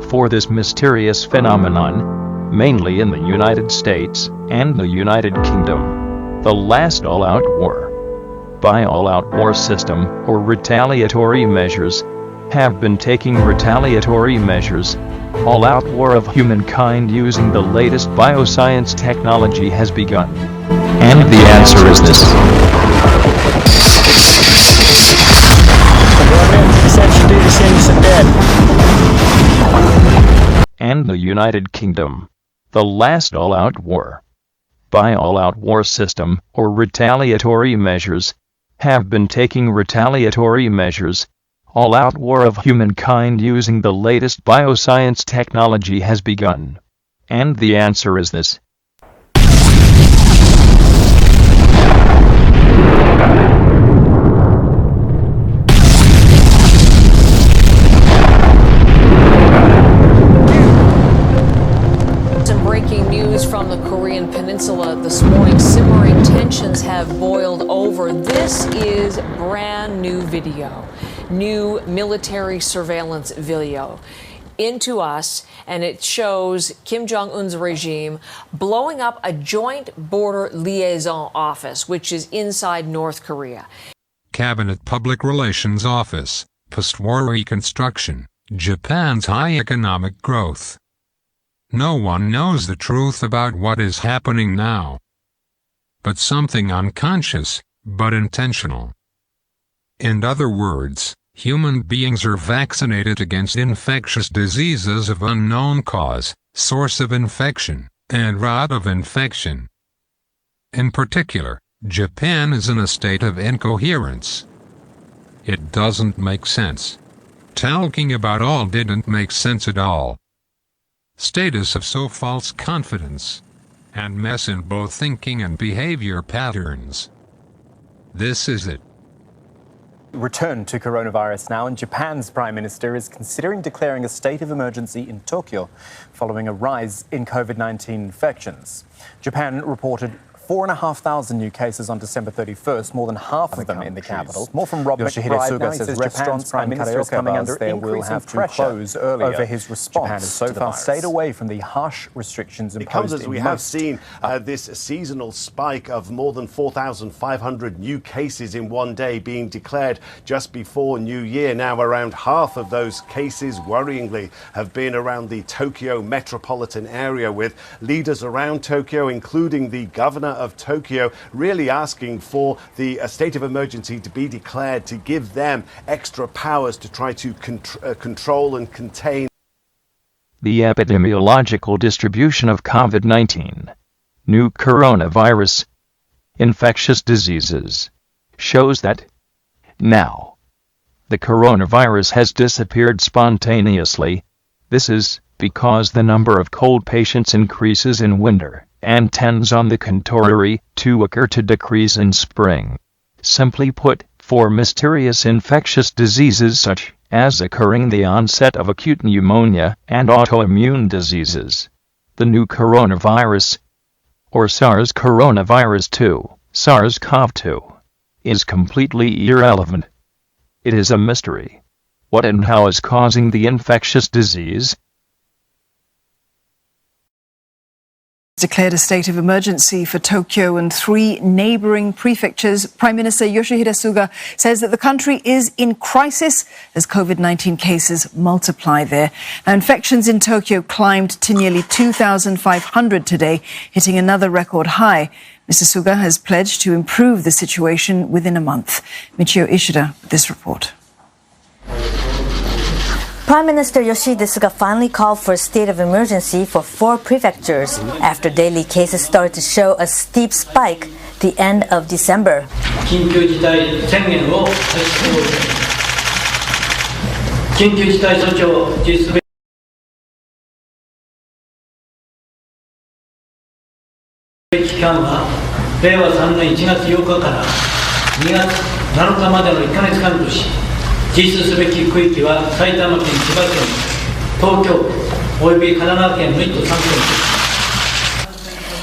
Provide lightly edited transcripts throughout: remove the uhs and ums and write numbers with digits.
for this mysterious phenomenon, mainly in the United States and the United Kingdom. The last all-out war, by all-out war system or retaliatory measures, have been taking retaliatory measures. All-out war of humankind using the latest bioscience technology has begun. And the answer is this. And the United Kingdom. The last all-out war, by all-out war system or retaliatory measures, have been taking retaliatory measures. All-out war of humankind using the latest bioscience technology has begun. And the answer is this. Some breaking news from the Korean Peninsula this morning. Simmering tensions have boiled over. This is brand new video. New military surveillance video into us, and it shows Kim Jong-un's regime blowing up a joint border liaison office, which is inside North Korea. Cabinet Public Relations Office, post-war reconstruction, Japan's high economic growth. No one knows the truth about what is happening now. But something unconscious, but intentional. In other words, human beings are vaccinated against infectious diseases of unknown cause, source of infection, and route of infection. In particular, Japan is in a state of incoherence. It doesn't make sense. Talking about all didn't make sense at all. Status of so false confidence, and mess in both thinking and behavior patterns. This is it. Return to coronavirus now, and Japan's Prime Minister is considering declaring a state of emergency in Tokyo following a rise in COVID-19 infections. Japan reported 4,500 new cases on December 31st, more than half of them in the capital. More from Rob Suga says Japan's Prime Minister is coming under increasing pressure over his response. Japan has so far stayed away from the harsh restrictions imposed. It comes as we have seen this seasonal spike of more than 4,500 new cases in one day being declared just before New Year. Now around half of those cases, worryingly, have been around the Tokyo metropolitan area, with leaders around Tokyo, including the governor of Tokyo, really asking for the state of emergency to be declared to give them extra powers to try to control and contain the epidemiological distribution of COVID-19, new coronavirus, infectious diseases, shows that now the coronavirus has disappeared spontaneously. This is because the number of cold patients increases in winter and tends on the contrary to occur to decrease in spring. Simply put, for mysterious infectious diseases such as occurring the onset of acute pneumonia and autoimmune diseases, the new coronavirus, or SARS coronavirus 2, SARS-CoV-2, is completely irrelevant. It is a mystery. What and how is causing the infectious disease? Declared a state of emergency for Tokyo and 3 neighboring prefectures. Prime Minister Yoshihide Suga says that the country is in crisis as COVID-19 cases multiply there. Now, infections in Tokyo climbed to nearly 2,500 today, hitting another record high. Mr. Suga has pledged to improve the situation within a month. Michio Ishida with this report. Prime Minister Yoshihide Suga finally called for a state of emergency for 4 prefectures after daily cases started to show a steep spike the end of December.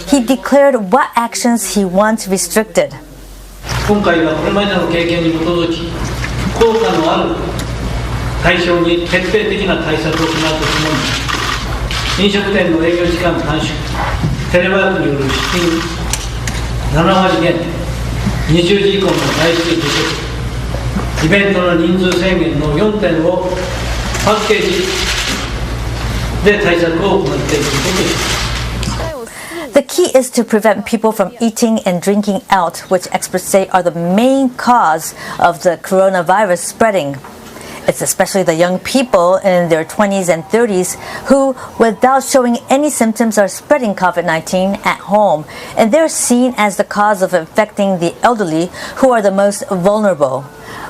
He declared what actions he wants restricted. 対象に徹底的な対策を行うとともに、飲食店の営業時間短縮、テレワークによる出勤7割減、20時以降の外出自粛、イベントの人数制限の4点をパッケージで対策を行っていくことです。The key is to prevent people from eating and drinking out, which experts say are the main cause of the coronavirus spreading. It's especially the young people in their 20s and 30s who, without showing any symptoms, are spreading COVID-19 at home. And they're seen as the cause of infecting the elderly, who are the most vulnerable.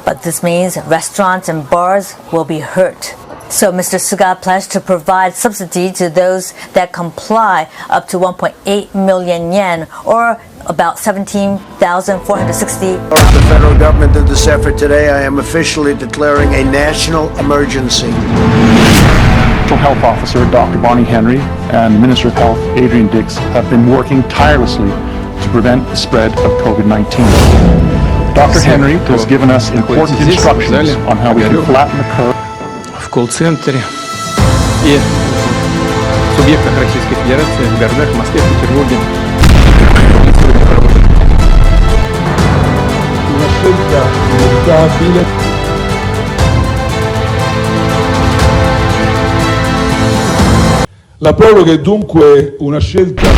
But this means restaurants and bars will be hurt. So Mr. Suga pledged to provide subsidy to those that comply up to 1.8 million yen, or about 17,460. The federal government did this effort today. I am officially declaring a national emergency. National Health Officer Dr. Bonnie Henry and Minister of Health Adrian Dix have been working tirelessly to prevent the spread of COVID-19. Dr. Henry has given us important instructions on how we can flatten the curve. В колл-центре и в субъектах Российской Федерации, в городах Москве, Петербурге. La proroga è dunque una scelta.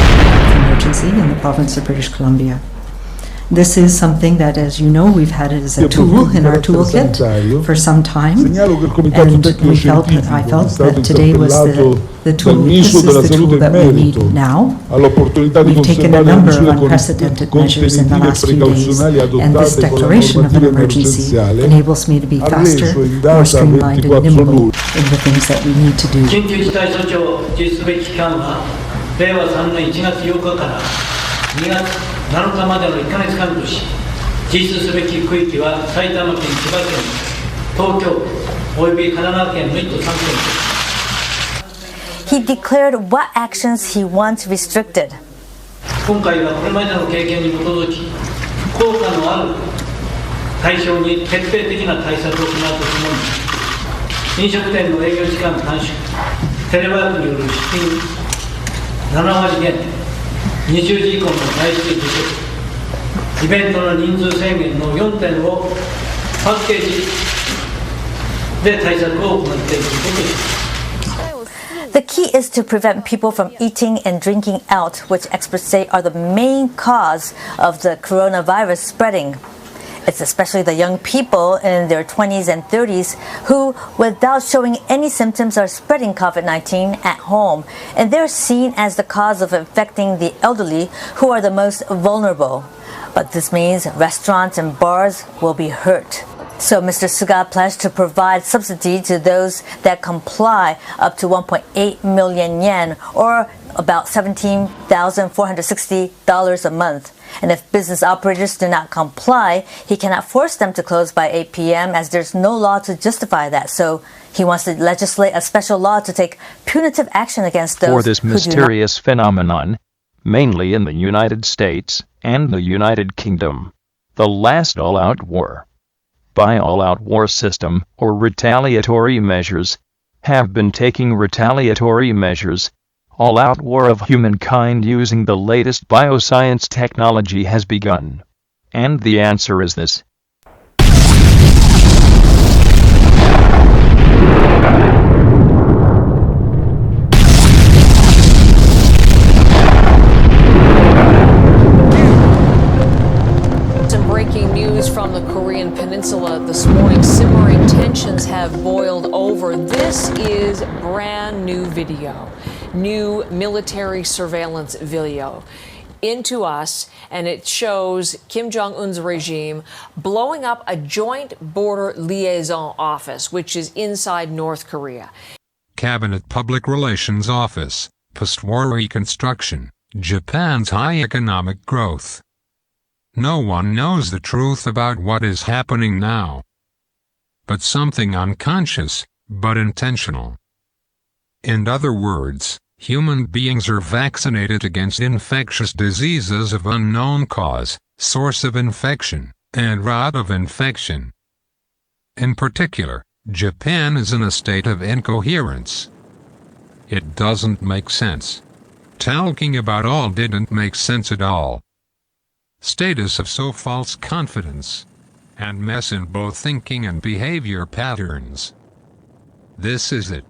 Emergency in the province of British Columbia. This is something that, as you know, we've had it as a tool in our toolkit for some time, and I felt that today was the tool. This is the tool that we need now. We've taken a number of unprecedented measures in the last few days, and this declaration of an emergency enables me to be faster, more streamlined and nimble in the things that we need to do. 緊急事態措置を実施すべき期間は令和3年1月8日から2月7日までの1ヶ月間とし、実施すべき区域は埼玉県、千葉県、東京および神奈川県の1都3県です。He declared what actions he wants restricted. 今回はこれまでの経験に基づき、効果のある対象に徹底的な対策を行うとともに、飲食店の営業時間短縮、テレワークによる出勤7割減、20時以降の外出自粛、イベントの人数制限の4点をパッケージで対策を行っていくことです。The key is to prevent people from eating and drinking out, which experts say are the main cause of the coronavirus spreading. It's especially the young people in their 20s and 30s who, without showing any symptoms, are spreading COVID-19 at home. And they're seen as the cause of infecting the elderly, who are the most vulnerable. But this means restaurants and bars will be hurt. So Mr. Suga pledged to provide subsidy to those that comply up to 1.8 million yen, or about $17,460 a month. And if business operators do not comply, he cannot force them to close by 8 p.m. as there's no law to justify that. So he wants to legislate a special law to take punitive action against those for this who mysterious phenomenon, mainly in the United States and the United Kingdom. The last all-out war, by all-out war system or retaliatory measures, have been taking retaliatory measures. All-out war of humankind using the latest bioscience technology has begun. And the answer is this. Some breaking news from the Korean Peninsula this morning. Simmering tensions have boiled over. This is brand new video. New military surveillance video into us, and it shows Kim Jong-un's regime blowing up a joint border liaison office, which is inside North Korea. Cabinet Public Relations Office, post-war reconstruction, Japan's high economic growth. No one knows the truth about what is happening now. But something unconscious, but intentional. In other words, human beings are vaccinated against infectious diseases of unknown cause, source of infection, and route of infection. In particular, Japan is in a state of incoherence. It doesn't make sense. Talking about all didn't make sense at all. Status of so false confidence, and mess in both thinking and behavior patterns. This is it.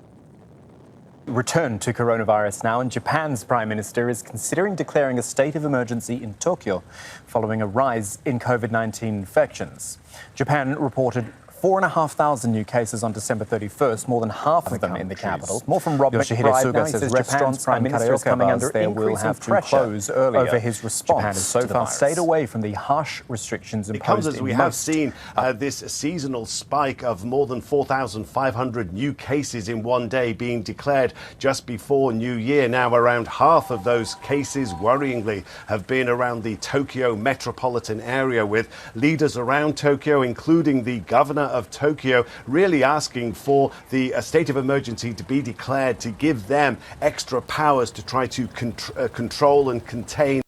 Return to coronavirus now, and Japan's Prime Minister is considering declaring a state of emergency in Tokyo following a rise in COVID-19 infections. Japan reported 4,500 new cases on December 31st, more than half of them in the capital. More from Rob Yoshihide Suga says restaurants and karaoke coming under increasing pressure over his response. Japan has so far stayed away from the harsh restrictions imposed. It comes as we have seen this seasonal spike of more than 4,500 new cases in one day being declared just before New Year. Now, around half of those cases, worryingly, have been around the Tokyo metropolitan area, with leaders around Tokyo, including the governor of Tokyo, really asking for the state of emergency to be declared to give them extra powers to try to control and contain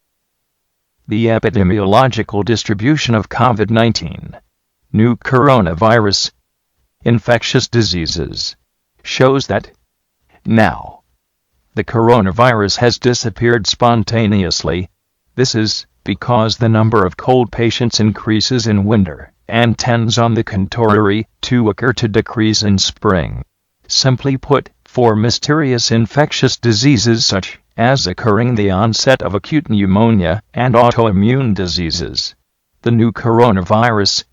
the epidemiological distribution of COVID-19, new coronavirus, infectious diseases, shows that now the coronavirus has disappeared spontaneously. This is because the number of cold patients increases in winter and tends on the contrary to occur to decrease in spring. Simply put, for mysterious infectious diseases such as occurring the onset of acute pneumonia and autoimmune diseases, the new coronavirus,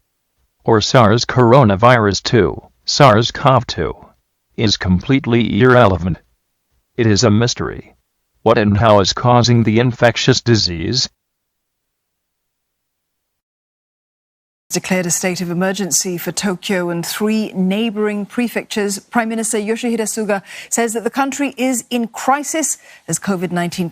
or SARS coronavirus 2, SARS-CoV-2, is completely irrelevant. It is a mystery. What and how is causing the infectious disease? Declared a state of emergency for Tokyo and 3 neighboring prefectures. Prime Minister Yoshihide Suga says that the country is in crisis as COVID-19...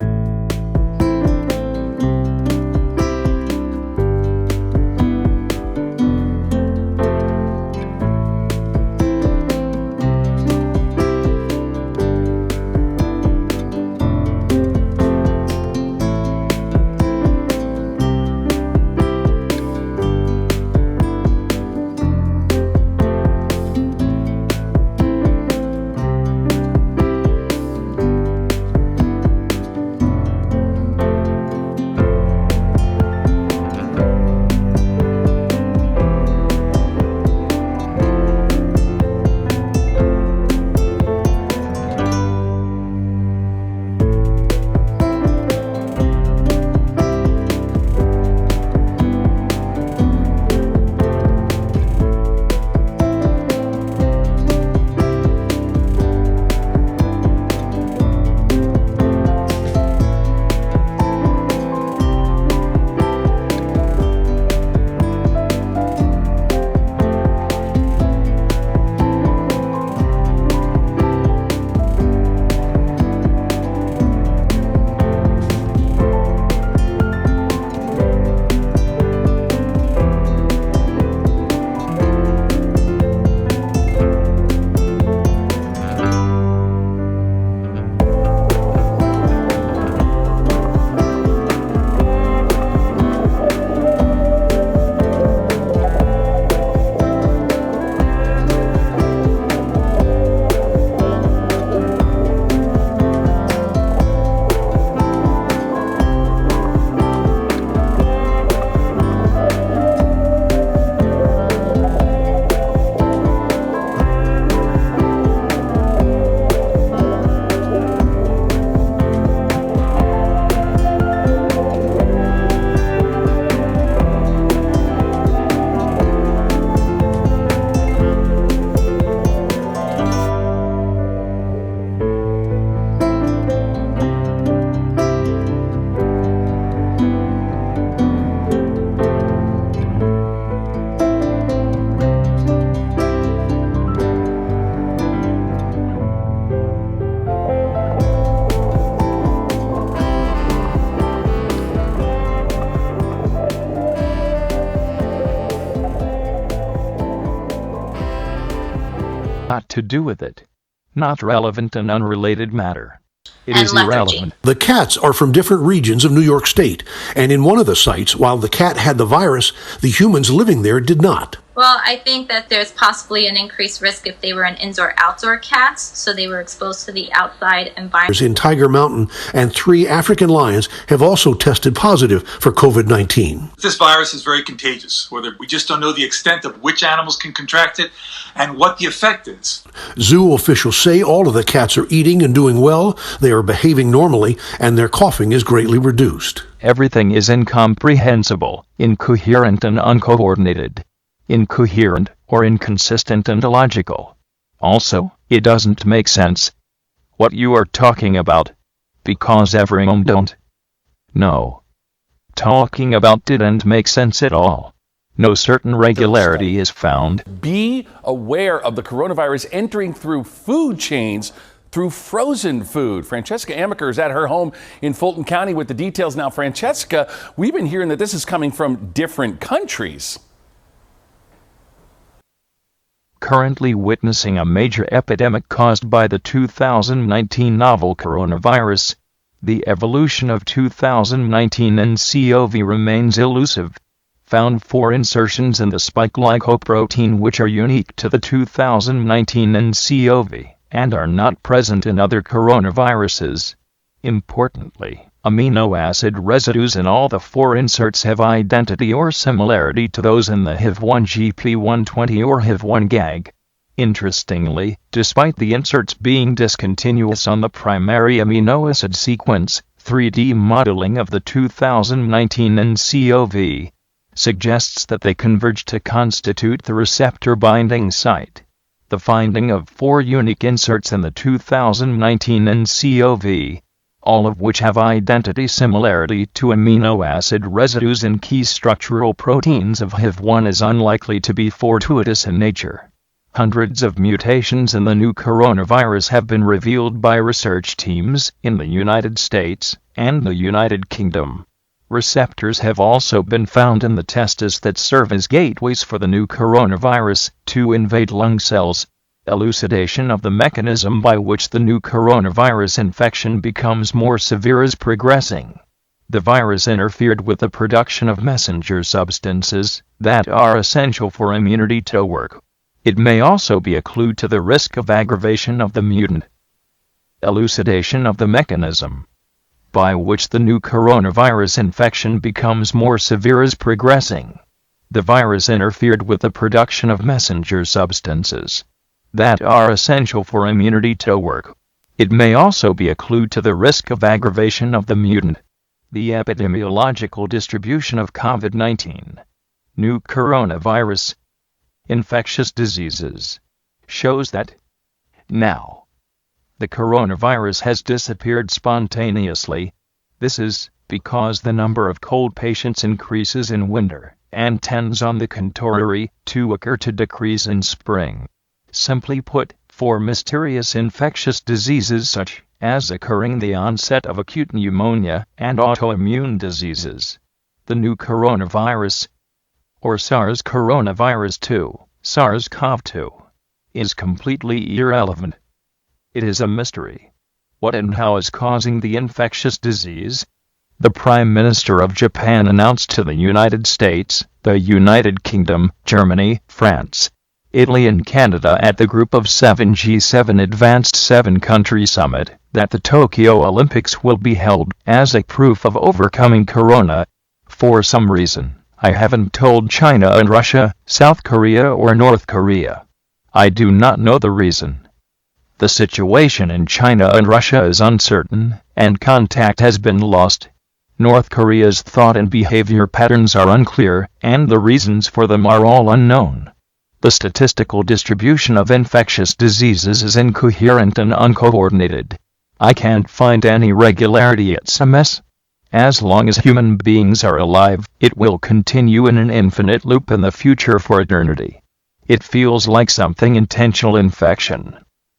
Not to do with it. Not relevant and unrelated matter. It is irrelevant. The cats are from different regions of New York State, and in one of the sites, while the cat had the virus, the humans living there did not. Well, I think that there's possibly an increased risk if they were an indoor-outdoor cats, so they were exposed to the outside environment. In Tiger Mountain, and 3 African lions have also tested positive for COVID-19. This virus is very contagious, whether we just don't know the extent of which animals can contract it and what the effect is. Zoo officials say all of the cats are eating and doing well, they are behaving normally, and their coughing is greatly reduced. Everything is incomprehensible, incoherent and uncoordinated. Incoherent or inconsistent and illogical. Also, it doesn't make sense. What you are talking about. Because everyone don't. No. Talking about didn't make sense at all. No certain regularity is found. Be aware of the coronavirus entering through food chains through frozen food. Francesca Amaker is at her home in Fulton County with the details now. Francesca, we've been hearing that this is coming from different countries. Currently witnessing a major epidemic caused by the 2019 novel coronavirus, the evolution of 2019 nCoV remains elusive. Found 4 insertions in the spike glycoprotein which are unique to the 2019 nCoV and are not present in other coronaviruses. Importantly, amino acid residues in all the 4 inserts have identity or similarity to those in the HIV-1GP120 or HIV-1 GAG. Interestingly, despite the inserts being discontinuous on the primary amino acid sequence, 3D modeling of the 2019 nCoV suggests that they converge to constitute the receptor binding site. The finding of 4 unique inserts in the 2019 nCoV, all of which have identity similarity to amino acid residues in key structural proteins of HIV-1 is unlikely to be fortuitous in nature. Hundreds of mutations in the new coronavirus have been revealed by research teams in the United States and the United Kingdom. Receptors have also been found in the testes that serve as gateways for the new coronavirus to invade lung cells. Elucidation of the mechanism by which the new coronavirus infection becomes more severe is progressing. The virus interfered with the production of messenger substances that are essential for immunity to work. It may also be a clue to the risk of aggravation of the mutant. Elucidation of the mechanism by which the new coronavirus infection becomes more severe is progressing. The virus interfered with the production of messenger substances that are essential for immunity to work. It may also be a clue to the risk of aggravation of the mutant. The epidemiological distribution of COVID-19, new coronavirus, infectious diseases, shows that now the coronavirus has disappeared spontaneously. This is because the number of cold patients increases in winter and tends on the contrary to occur to decrease in spring. Simply put, for mysterious infectious diseases such as occurring the onset of acute pneumonia and autoimmune diseases, the new coronavirus, or SARS coronavirus 2, SARS-CoV-2, is completely irrelevant. It is a mystery. What and how is causing the infectious disease? The Prime Minister of Japan announced to the United States, the United Kingdom, Germany, France, Italy and Canada at the Group of 7 G7 Advanced 7-Country Summit that the Tokyo Olympics will be held as a proof of overcoming corona. For some reason, I haven't told China and Russia, South Korea or North Korea. I do not know the reason. The situation in China and Russia is uncertain, and contact has been lost. North Korea's thought and behavior patterns are unclear, and the reasons for them are all unknown. The statistical distribution of infectious diseases is incoherent and uncoordinated. I can't find any regularity at some mess. As long as human beings are alive, it will continue in an infinite loop in the future for eternity. It feels like something intentional infection.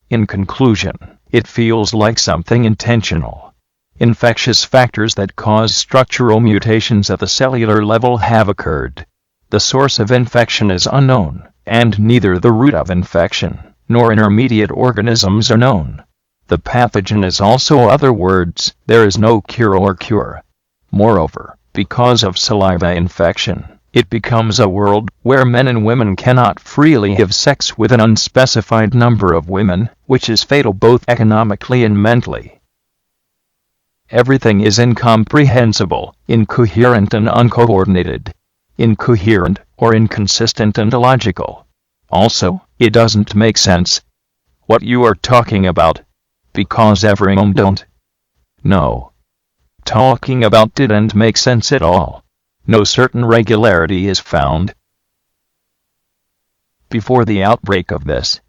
In conclusion, it feels like something intentional. Infectious factors that cause structural mutations at the cellular level have occurred. The source of infection is unknown, and neither the route of infection nor intermediate organisms are known. The pathogen is also other words, there is no cure or cure. Moreover, because of saliva infection, It becomes a world where men and women cannot freely have sex with an unspecified number of women, which is fatal both economically and mentally. Everything is incomprehensible, incoherent and uncoordinated. Incoherent or inconsistent and illogical. Also, it doesn't make sense. What you are talking about. Because everyone don't. No. Talking about didn't make sense at all. No certain regularity is found. Before the outbreak of this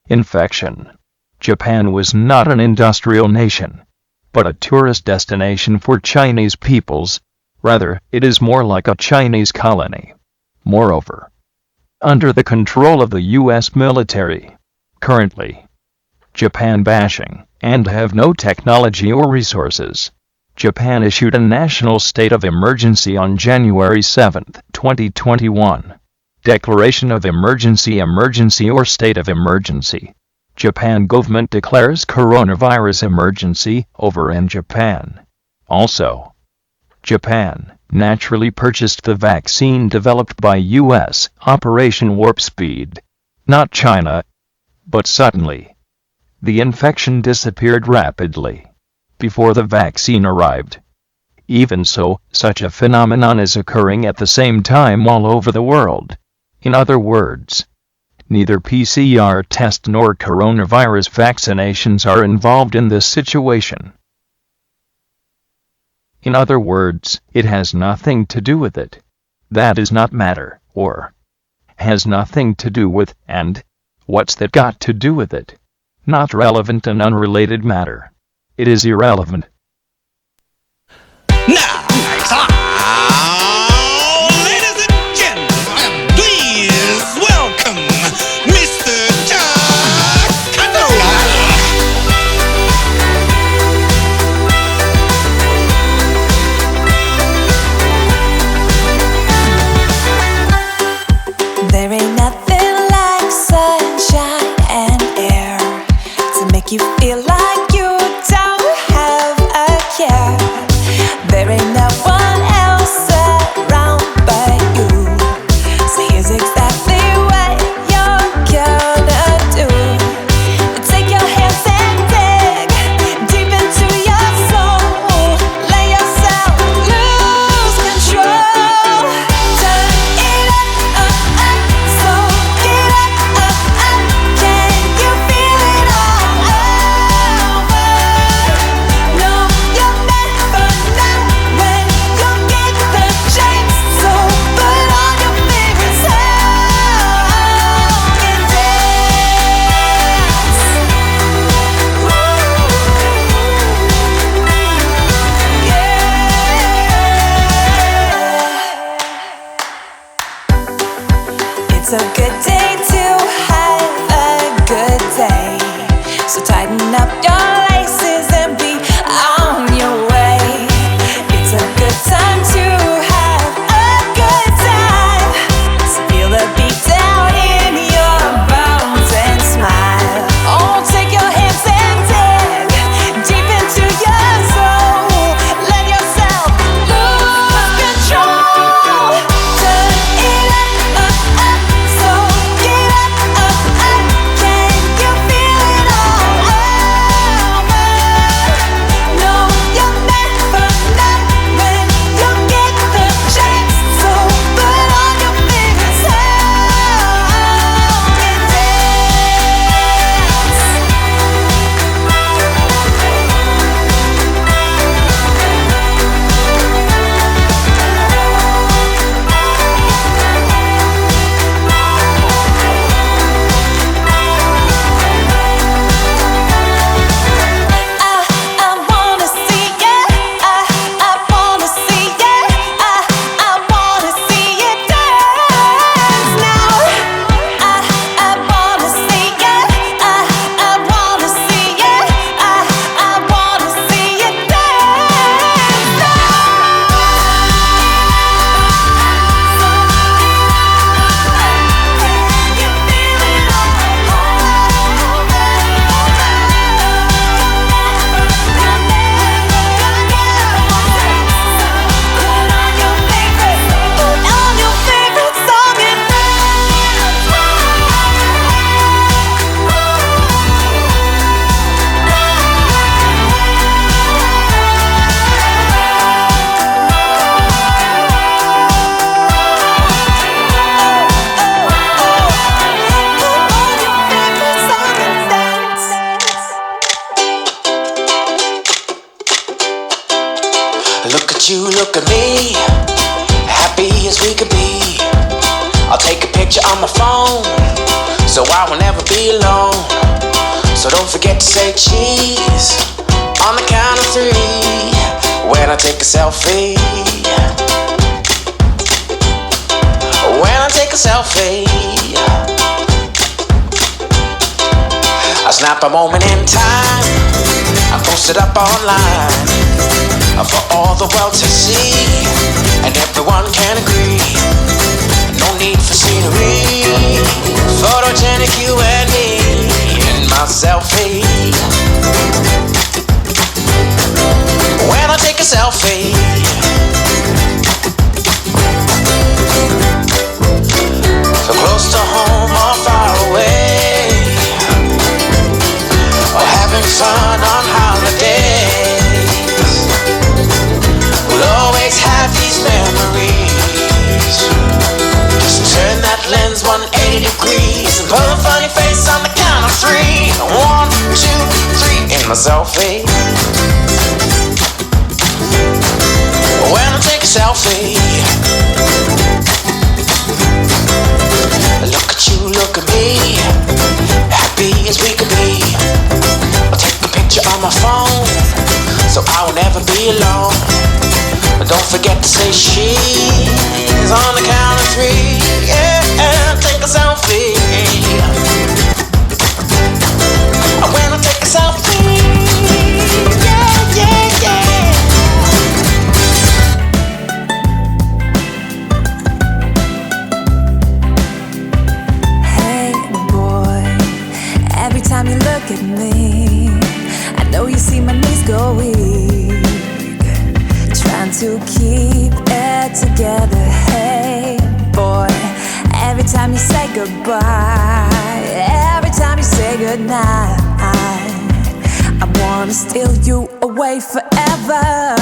infection, Japan was not an industrial nation, but a tourist destination for Chinese peoples. Rather, it is more like a Chinese colony. Moreover, under the control of the U.S. military, currently, Japan bashing, and have no technology or resources. Japan issued a national state of emergency on January 7, 2021. Declaration of emergency or state of emergency. Japan government declares coronavirus emergency over in Japan. Also, Japan naturally purchased the vaccine developed by U.S. Operation Warp Speed, not China. But suddenly, the infection disappeared rapidly before the vaccine arrived. Even so, such a phenomenon is occurring at the same time all over the world. In other words, neither PCR test nor coronavirus vaccinations are involved in this situation. In other words, it has nothing to do with it. That is not matter, or has nothing to do with, and what's that got to do with it? Not relevant and unrelated matter. It is irrelevant. Now, ladies and gentlemen, please welcome Mr. Canola. There ain't nothing like sunshine and air to make you feel like you don't have a care. There ain't at you, look at me, happy as we could be. I'll take a picture on my phone, so I will never be alone. So don't forget to say cheese on the count of 3 when I take a selfie. When I take a selfie, I snap a moment in time, I post it up online for all the world to see, and everyone can agree. No need for scenery, photogenic you and me in my selfie. When I take a selfie, so close to home or far away, or having fun on holidays, we'll always have these memories. Just turn that lens 180 degrees and pull a funny face on the count of 3. 1, 2, 3 in my selfie. When I take a selfie, look at you, look at me, happy as we could be. I'll take a picture on my phone, so I will never be alone. But don't forget to say she's on the count of 3. Yeah, take a selfie. When I take a selfie, yeah, yeah, yeah. Hey boy, every time you look at me, I know you see my knees go weak, trying to keep it together. Hey boy, every time you say goodbye, every time you say goodnight, I wanna steal you away forever.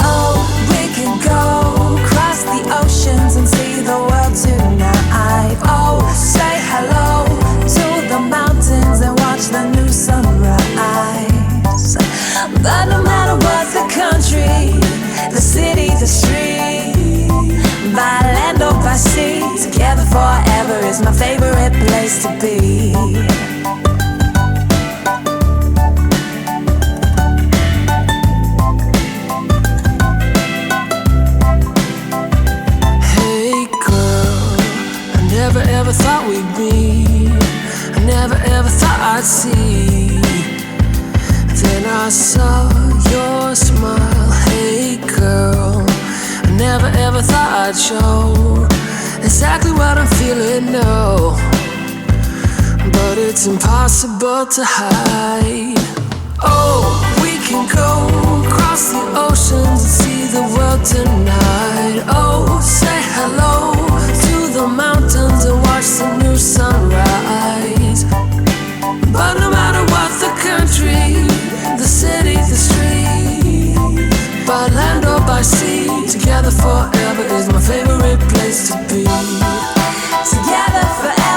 Oh, we can go across the oceans and see the world tonight. Oh, say hello to the mountains and watch the new sunrise. But no matter what the country, the city, the street, by land or by sea, together forever is my favorite place to be. Hey girl, I never ever thought we'd meet, I never ever thought I'd see. Then I saw your smile. Hey girl, I never ever thought I'd show exactly what I'm feeling, no, but it's impossible to hide. Oh, we can go across the oceans and see the world tonight. Oh, say hello to the mountains and watch the new sunrise. But no matter what the country, the city, the street, by land or by sea, together forever is my favorite place to be. Together forever.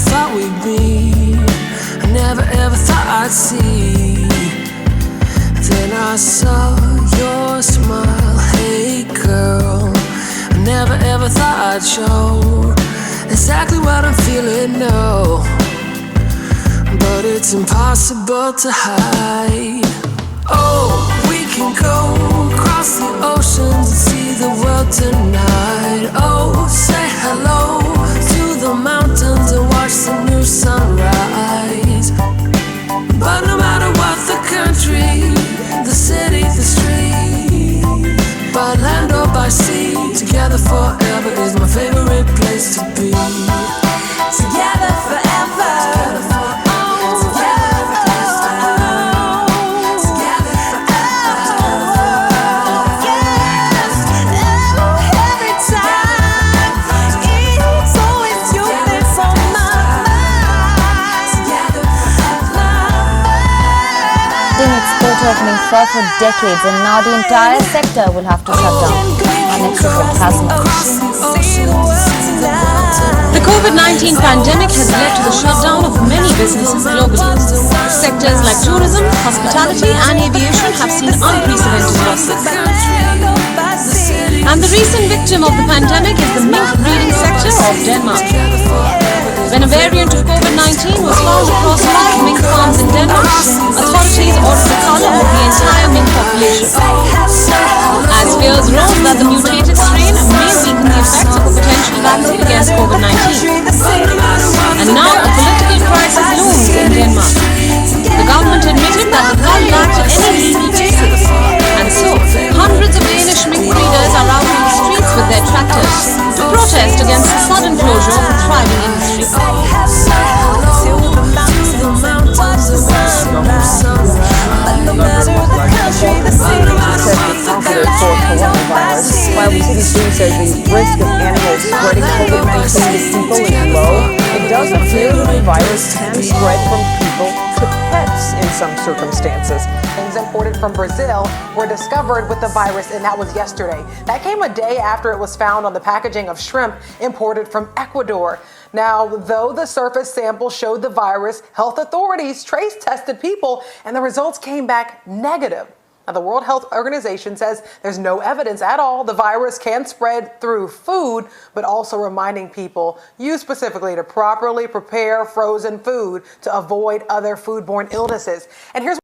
Thought we'd be, I never ever thought I'd see. Then I saw your smile. Hey girl, I never ever thought I'd show exactly what I'm feeling, no, but it's impossible to hide. Oh, we can go across the oceans and see the world tonight. Oh, say hello to the mountains and watch the new sunrise. But no matter what the country, the city, the street, by land or by sea, together forever is my favorite place to be. Together forever. Every time, it's always opening fell for decades, and now the entire sector will have to shut down. Our next report has more. The COVID-19 pandemic has led to the shutdown of many businesses globally. Sectors like tourism, hospitality and aviation have seen unprecedented losses. And the recent victim of the pandemic is the mink breeding sector of Denmark. When a variant of COVID-19 was found across large mink farms in Denmark, authorities ordered the culling of the entire mink population. As fears rose that the mutated strain may weaken the effects of a potential vaccine against COVID-19. And now a political crisis looms in Denmark. The government admitted that the cull lacked any legal basis. And so, hundreds of Danish mink breeders are out on the streets with their tractors to protest against the sudden closure of a thriving industry. While the CDC says the risk of animals spreading COVID-19 to people is low, it does appear that the virus can spread from people to pets in some circumstances. Things imported from Brazil were discovered with the virus, and that was yesterday. That came a day after it was found on the packaging of shrimp imported from Ecuador. Now, though the surface sample showed the virus, health authorities trace tested people, and the results came back negative. Now, the World Health Organization says there's no evidence at all the virus can spread through food, but also reminding people, you specifically, to properly prepare frozen food to avoid other foodborne illnesses. And here's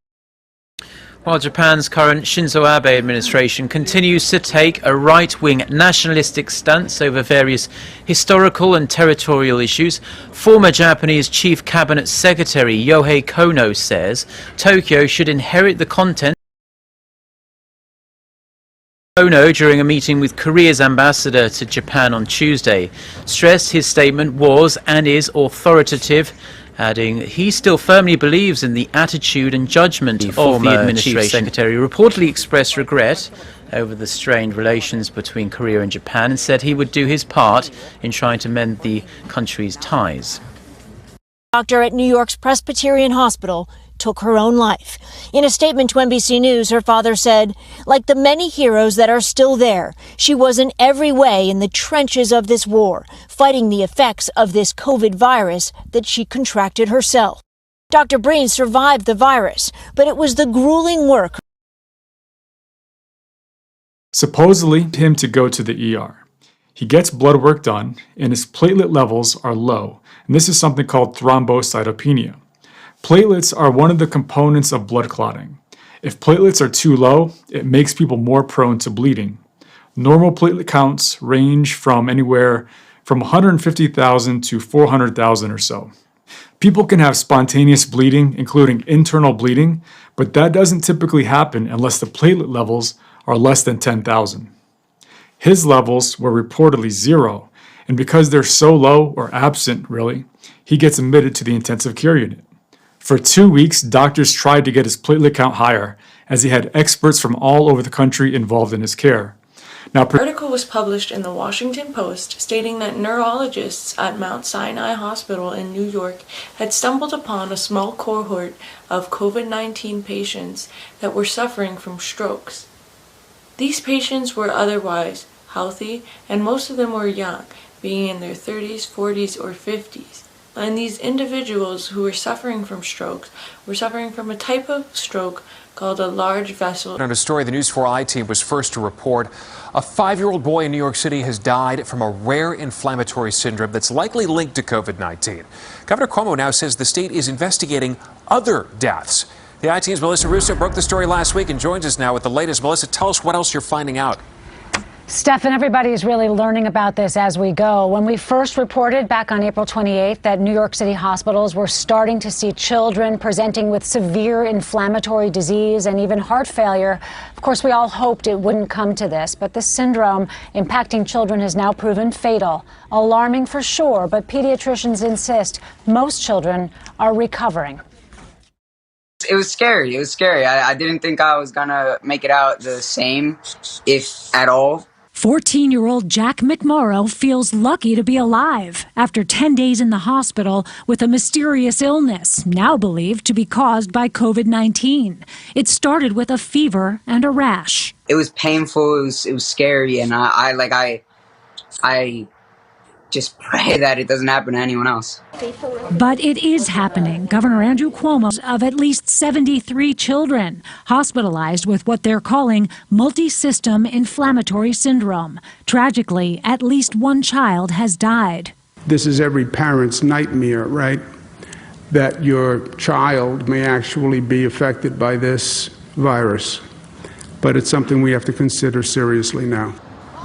while Japan's current Shinzo Abe administration continues to take a right-wing nationalistic stance over various historical and territorial issues, former Japanese Chief Cabinet Secretary Yohei Kono says Tokyo should inherit the content. Kono, during a meeting with Korea's ambassador to Japan on Tuesday, stressed his statement was and is authoritative, adding he still firmly believes in the attitude and judgment of the administration. Chief Secretary reportedly expressed regret over the strained relations between Korea and Japan and said he would do his part in trying to mend the country's ties. Doctor at New York's Presbyterian Hospital took her own life. In a statement to NBC News, her father said, like the many heroes that are still there, she was in every way in the trenches of this war, fighting the effects of this COVID virus that she contracted herself. Dr. Breen survived the virus, but it was the grueling work. Supposedly, him to go to the ER. He gets blood work done, and his platelet levels are low, and this is something called thrombocytopenia. Platelets are one of the components of blood clotting. If platelets are too low, it makes people more prone to bleeding. Normal platelet counts range from anywhere from 150,000 to 400,000 or so. People can have spontaneous bleeding, including internal bleeding, but that doesn't typically happen unless the platelet levels are less than 10,000. His levels were reportedly 0, and because they're so low or absent, really, he gets admitted to the intensive care unit. For 2 weeks, doctors tried to get his platelet count higher, as he had experts from all over the country involved in his care. Now, an article was published in the Washington Post stating that neurologists at Mount Sinai Hospital in New York had stumbled upon a small cohort of COVID-19 patients that were suffering from strokes. These patients were otherwise healthy, and most of them were young, being in their 30s, 40s, or 50s. And these individuals who were suffering from strokes were suffering from a type of stroke called a large vessel. On a story the News4i team was first to report, a 5-year-old boy in New York City has died from a rare inflammatory syndrome that's likely linked to COVID-19. Governor Cuomo now says the state is investigating other deaths. The I-Team's Melissa Russo broke the story last week and joins us now with the latest. Melissa, tell us what else you're finding out. Steph, and everybody is really learning about this as we go. When we first reported back on April 28th that New York City hospitals were starting to see children presenting with severe inflammatory disease and even heart failure, of course, we all hoped it wouldn't come to this. But this syndrome impacting children has now proven fatal. Alarming for sure, but pediatricians insist most children are recovering. It was scary. I didn't think I was going to make it out the same, if at all. 14-year-old Jack McMorrow feels lucky to be alive after 10 days in the hospital with a mysterious illness, now believed to be caused by COVID-19. It started with a fever and a rash. It was painful, it was scary, and I just pray that it doesn't happen to anyone else. But it is happening. Governor Andrew Cuomo of at least 73 children hospitalized with what they're calling multi-system inflammatory syndrome. Tragically, at least one child has died. This is every parent's nightmare, right? That your child may actually be affected by this virus. But it's something we have to consider seriously now.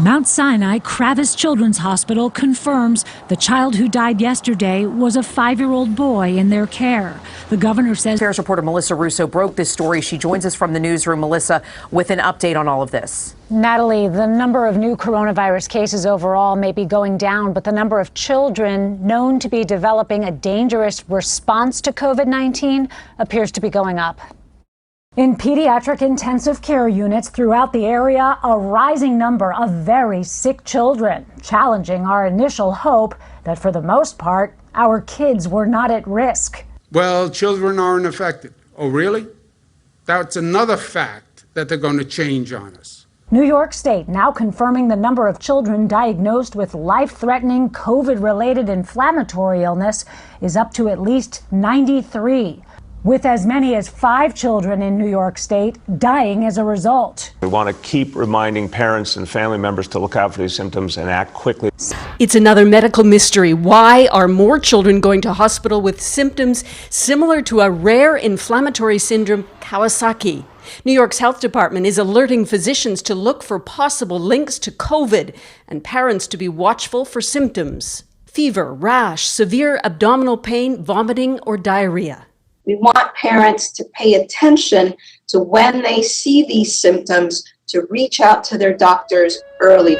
Mount Sinai Kravis Children's Hospital confirms the child who died yesterday was a 5-year-old boy in their care. The governor says... Affairs reporter Melissa Russo broke this story. She joins us from the newsroom. Melissa, with an update on all of this. Natalie, the number of new coronavirus cases overall may be going down, but the number of children known to be developing a dangerous response to COVID-19 appears to be going up. In pediatric intensive care units throughout the area, a rising number of very sick children, challenging our initial hope that for the most part, our kids were not at risk. Well, children aren't affected. Oh, really? That's another fact that they're going to change on us. New York State now confirming the number of children diagnosed with life-threatening COVID-related inflammatory illness is up to at least 93. With as many as 5 children in New York State dying as a result. We want to keep reminding parents and family members to look out for these symptoms and act quickly. It's another medical mystery. Why are more children going to hospital with symptoms similar to a rare inflammatory syndrome, Kawasaki? New York's health department is alerting physicians to look for possible links to COVID and parents to be watchful for symptoms. Fever, rash, severe abdominal pain, vomiting, or diarrhea. We want parents to pay attention to when they see these symptoms, to reach out to their doctors early.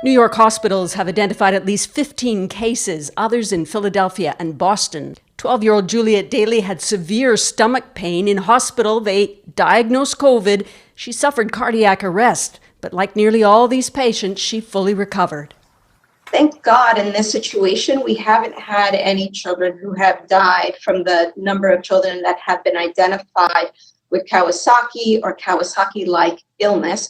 New York hospitals have identified at least 15 cases, others in Philadelphia and Boston. 12-year-old Juliet Daly had severe stomach pain. In hospital, they diagnosed COVID. She suffered cardiac arrest, but like nearly all these patients, she fully recovered. Thank God in this situation, we haven't had any children who have died from the number of children that have been identified with Kawasaki or Kawasaki-like illness.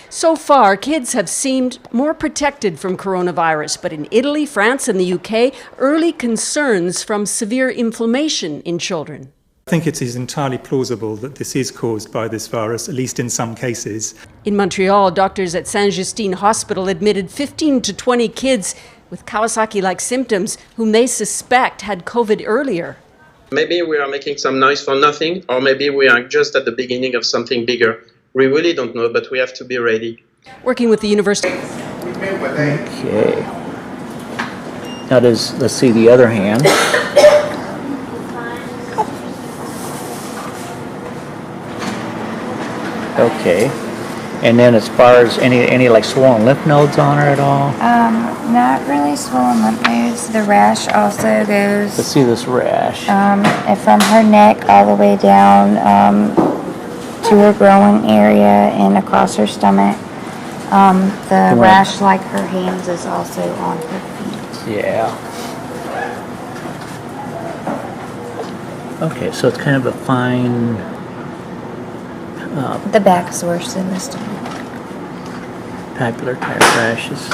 So far, kids have seemed more protected from coronavirus, but in Italy, France, and the UK, early concerns from severe inflammation in children. I think it is entirely plausible that this is caused by this virus, at least in some cases. In Montreal, doctors at Saint-Justine Hospital admitted 15 to 20 kids with Kawasaki-like symptoms whom they suspect had COVID earlier. Maybe we are making some noise for nothing, or maybe we are just at the beginning of something bigger. We really don't know, but we have to be ready. Working with the university. Okay. Now let's see the other hand. Okay. And then as far as any like swollen lymph nodes on her at all? Not really swollen lymph nodes. The rash also goes. Let's see this rash. And from her neck all the way down to her growing area and across her stomach. The rash, like her hands, is also on her feet. Yeah. Okay, so it's kind of a fine. The back is worse than the stomach. Papular type rashes.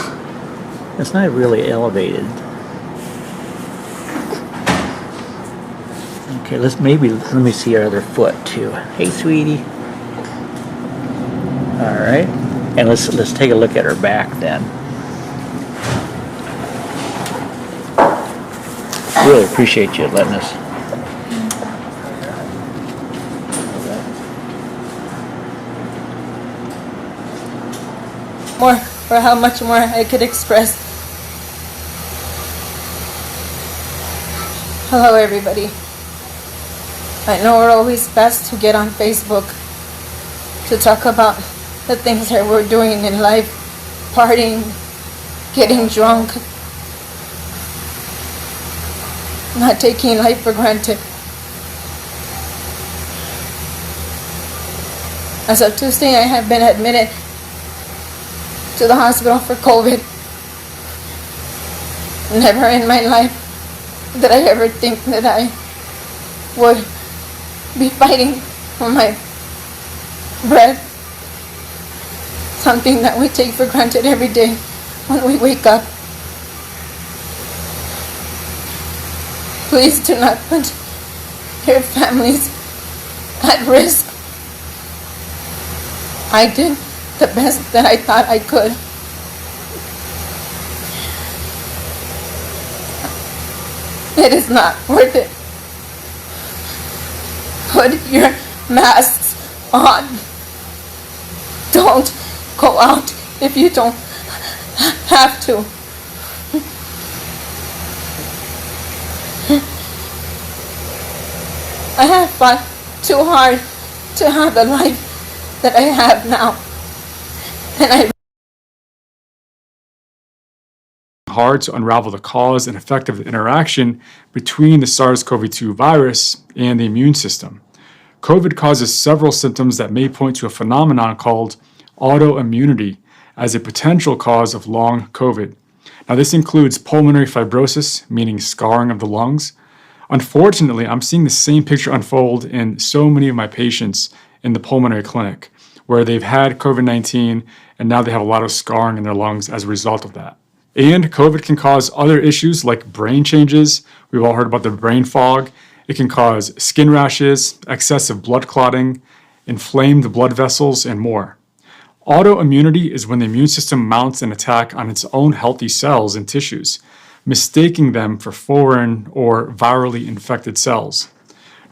It's not really elevated. Okay, let me see her other foot too. Hey, sweetie. All right, and let's take a look at her back then. Really appreciate you letting us. More, for how much more I could express. Hello everybody. I know we're always best to get on Facebook to talk about the things that we're doing in life, partying, getting drunk, not taking life for granted. As of Tuesday, I have been admitted to the hospital for COVID. Never in my life did I ever think that I would be fighting for my breath. Something that we take for granted every day when we wake up. Please do not put your families at risk. I did the best that I thought I could. It is not worth it. Put your masks on. Don't go out if you don't have to. I have fought too hard to have the life that I have now. And hard to unravel the cause and effect of the interaction between the SARS-CoV-2 virus and the immune system. COVID causes several symptoms that may point to a phenomenon called autoimmunity as a potential cause of long COVID. Now, this includes pulmonary fibrosis, meaning scarring of the lungs. Unfortunately, I'm seeing the same picture unfold in so many of my patients in the pulmonary clinic, where they've had COVID-19 and now they have a lot of scarring in their lungs as a result of that. And COVID can cause other issues like brain changes. We've all heard about the brain fog. It can cause skin rashes, excessive blood clotting, inflamed blood vessels, and more. Autoimmunity is when the immune system mounts an attack on its own healthy cells and tissues, mistaking them for foreign or virally infected cells.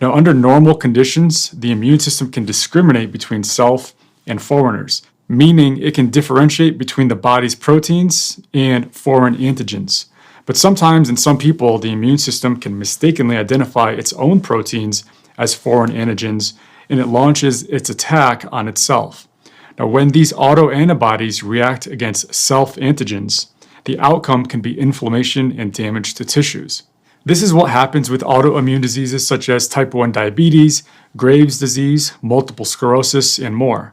Now, under normal conditions, the immune system can discriminate between self and foreigners, meaning it can differentiate between the body's proteins and foreign antigens. But sometimes in some people, the immune system can mistakenly identify its own proteins as foreign antigens, and it launches its attack on itself. Now, when these autoantibodies react against self-antigens, the outcome can be inflammation and damage to tissues. This is what happens with autoimmune diseases such as type 1 diabetes, Graves' disease, multiple sclerosis, and more.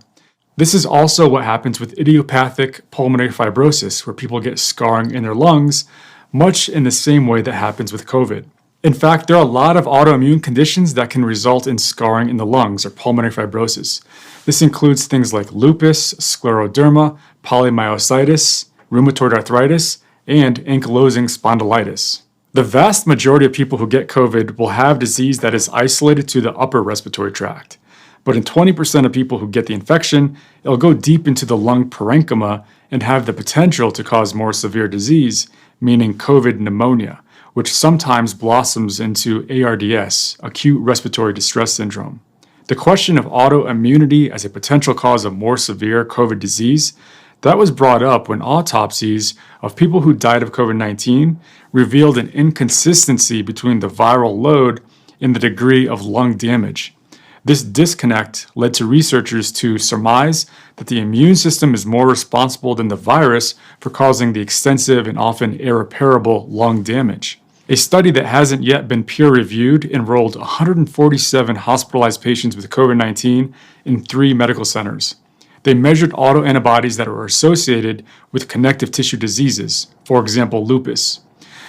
This is also what happens with idiopathic pulmonary fibrosis, where people get scarring in their lungs, much in the same way that happens with COVID. In fact, there are a lot of autoimmune conditions that can result in scarring in the lungs or pulmonary fibrosis. This includes things like lupus, scleroderma, polymyositis, rheumatoid arthritis, and ankylosing spondylitis. The vast majority of people who get COVID will have disease that is isolated to the upper respiratory tract. But in 20% of people who get the infection, it'll go deep into the lung parenchyma and have the potential to cause more severe disease, meaning COVID pneumonia, which sometimes blossoms into ARDS, acute respiratory distress syndrome. The question of autoimmunity as a potential cause of more severe COVID disease, that was brought up when autopsies of people who died of COVID-19 revealed an inconsistency between the viral load and the degree of lung damage. This disconnect led to researchers to surmise that the immune system is more responsible than the virus for causing the extensive and often irreparable lung damage. A study that hasn't yet been peer-reviewed enrolled 147 hospitalized patients with COVID-19 in 3 medical centers. They measured autoantibodies that were associated with connective tissue diseases, for example, lupus.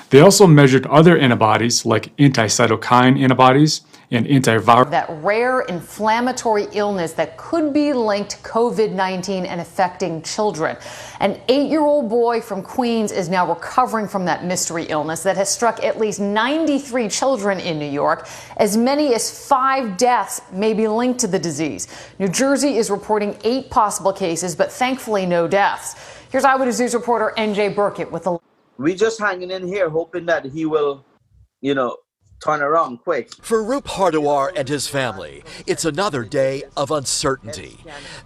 They also measured other antibodies like anti-cytokine antibodies and antiviral. That rare inflammatory illness that could be linked to COVID-19 and affecting children. An 8-year-old boy from Queens is now recovering from that mystery illness that has struck at least 93 children in New York. As many as 5 deaths may be linked to the disease. New Jersey is reporting 8 possible cases, but thankfully no deaths. Here's Eyewitness News reporter NJ Burkett with the... We just hanging in here hoping that he will, turn around quick. For Roop Hardawar and his family, it's another day of uncertainty.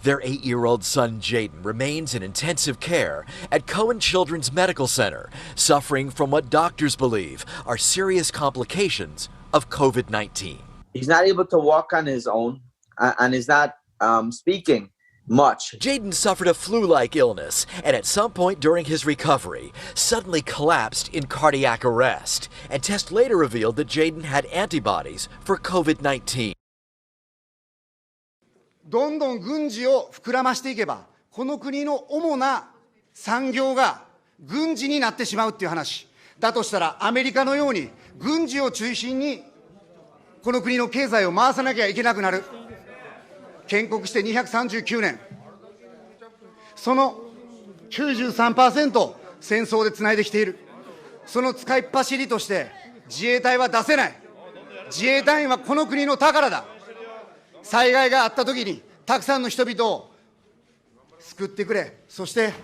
Their 8-year-old son Jaden remains in intensive care at Cohen Children's Medical Center, suffering from what doctors believe are serious complications of COVID-19. He's not able to walk on his own and is not speaking much. Jaden suffered a flu-like illness and at some point during his recovery suddenly collapsed in cardiac arrest, and tests later revealed that Jaden had antibodies for COVID-19. どんどん軍事を膨らましていけば、この国の主な産業が軍事になってしまうっていう話。だとしたら、アメリカのように軍事を中心に、この国の経済を回さなきゃいけなくなる。建国して239年。その 93% 戦争でつないできている。その使いっ走りとして自衛隊は出せない。自衛隊員はこの国の宝だ。災害があったときにたくさんの人々を救ってくれ。そして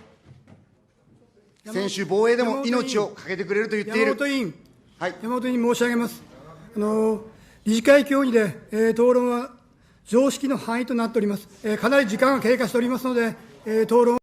専守防衛でも命を懸けてくれると言っている。山本委員、山本委員申し上げます。理事会協議で、討論は常識の範囲となっております。かなり時間が経過しておりますので、討論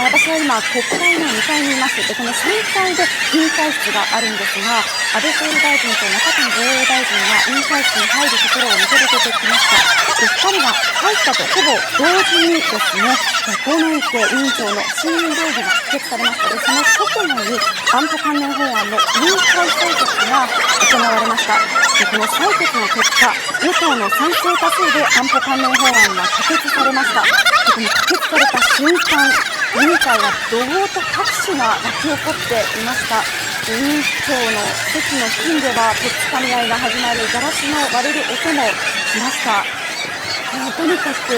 私は今、国会の2階にいます。この3階で委員会室があるんですが、安倍総理大臣と中谷防衛大臣が委員会室に入るところを見届けてきました。2人が入ったとほぼ同時にですね、河野池委員長の信任動議が可決されました。その直後に安保関連法案の委員会採決が行われました。この採決の結果、与党の賛成多数で安保関連法案が可決されました。この可決された瞬間、委員会は怒号と拍手が沸き起こっていました。委員長の席の付近では鉄つかみ合いが始まり、ガラスの割れる音もしました。とにかく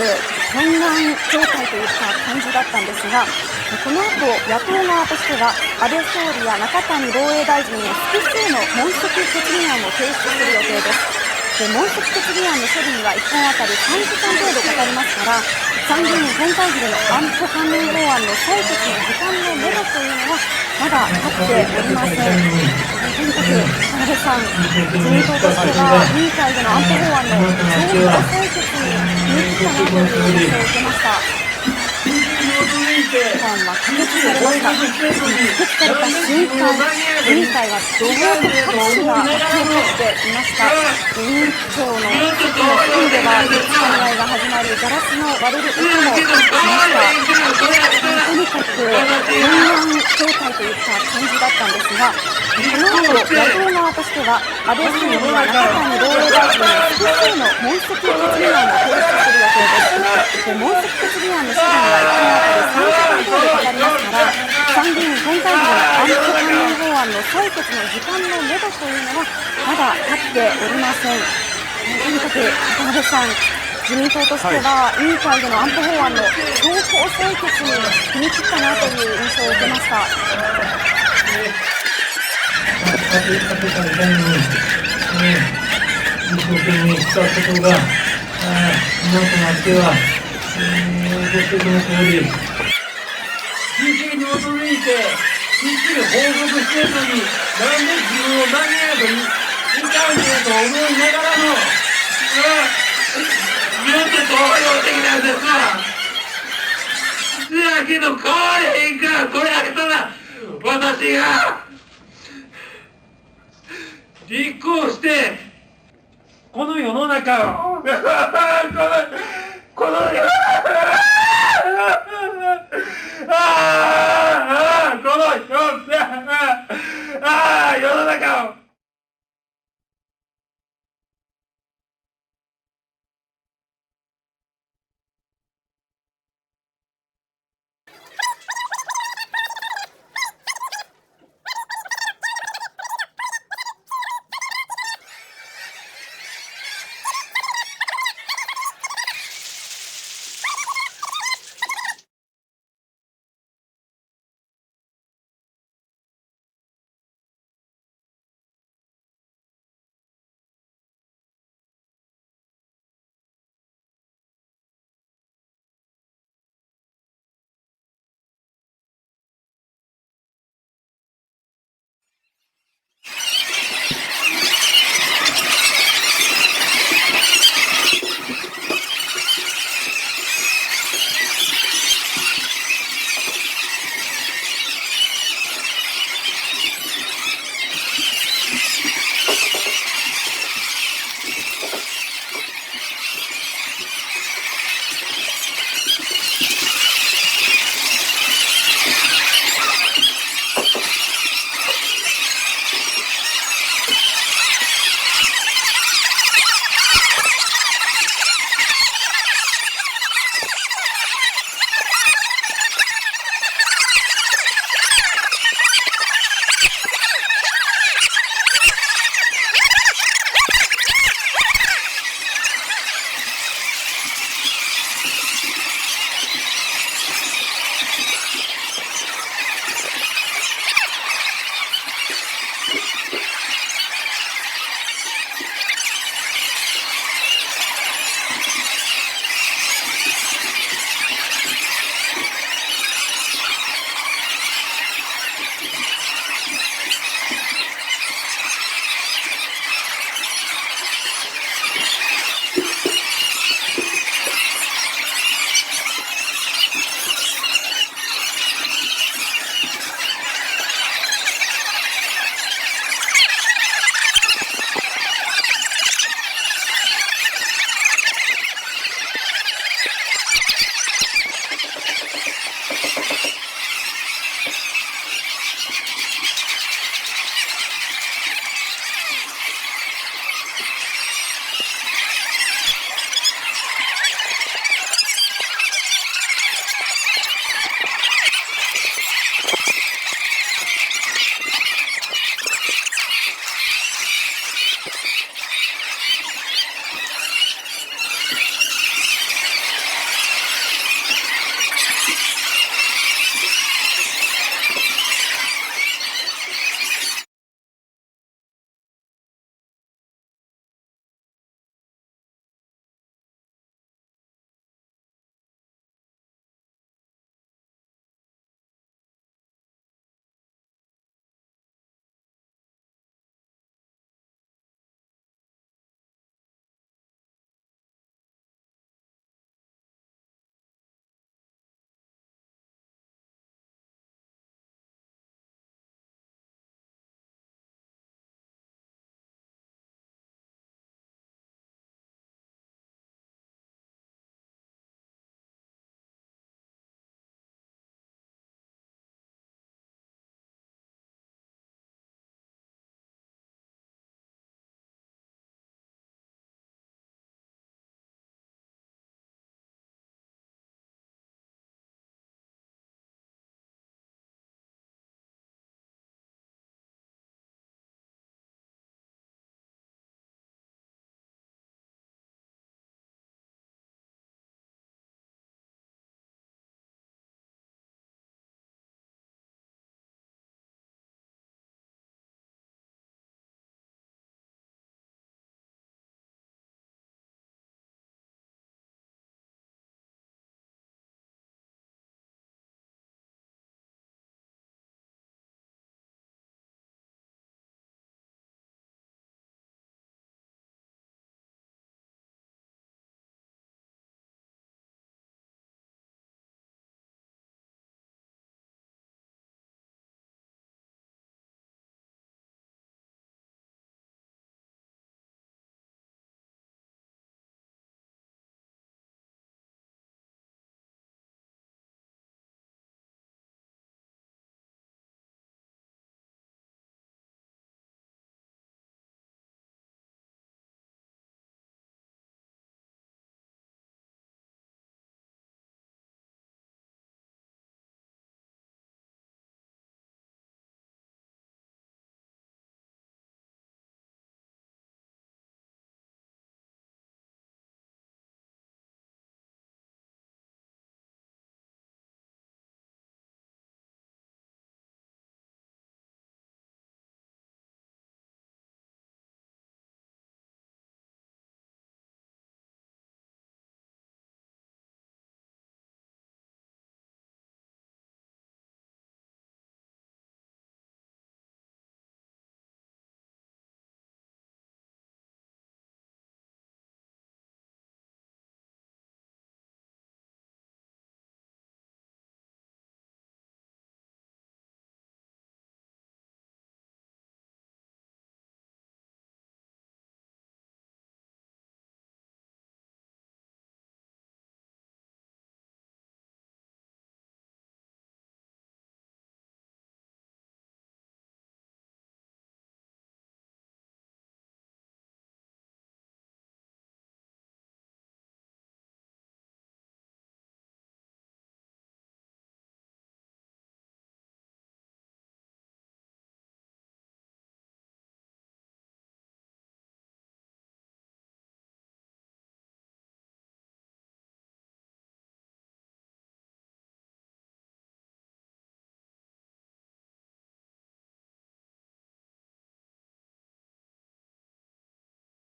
混乱状態というか感じだったんですが、この後野党側としては安倍総理や中谷防衛大臣の複数の問責決議案を提出する予定です。問責決議案の処理には1本あたり3時間程度かかりますから、参議院本会議での安保関連法案の採決の時間のめどというのはまだ立っておりません。とにかく田辺さん、自民党としては委員会での安保法案の長期化採決に踏み切ったなという印象を受けました。法案は可決されました。可決された瞬間、委員会は怒号と拍手が沸き起こっていました。委員長の席の付近では鉄つかみ合いが始まり、ガラスの割れる音もしました。とにかく混乱状態といった感じだったんですが、この後野党側としては安倍総理や中谷防衛大臣の複数の問責決議案を提出する予定です。問責決議案の処理には1本あたり3時間程度かかりますから、参議院本会議での安保関連法案の採決の時間のめどというのはまだ立っておりません。とにかく渡辺さん、自民党としては委員会での安保法案の強行採決に踏み切ったなという印象を受けました。議事に基づいてきっちり報告してるのに、なんで自分を投げやといかんねやと思いながらも、ずっと投票的なんですわ。せやけど変われへんから、これあげたら私が立候補してこの世の中をこの世世の中を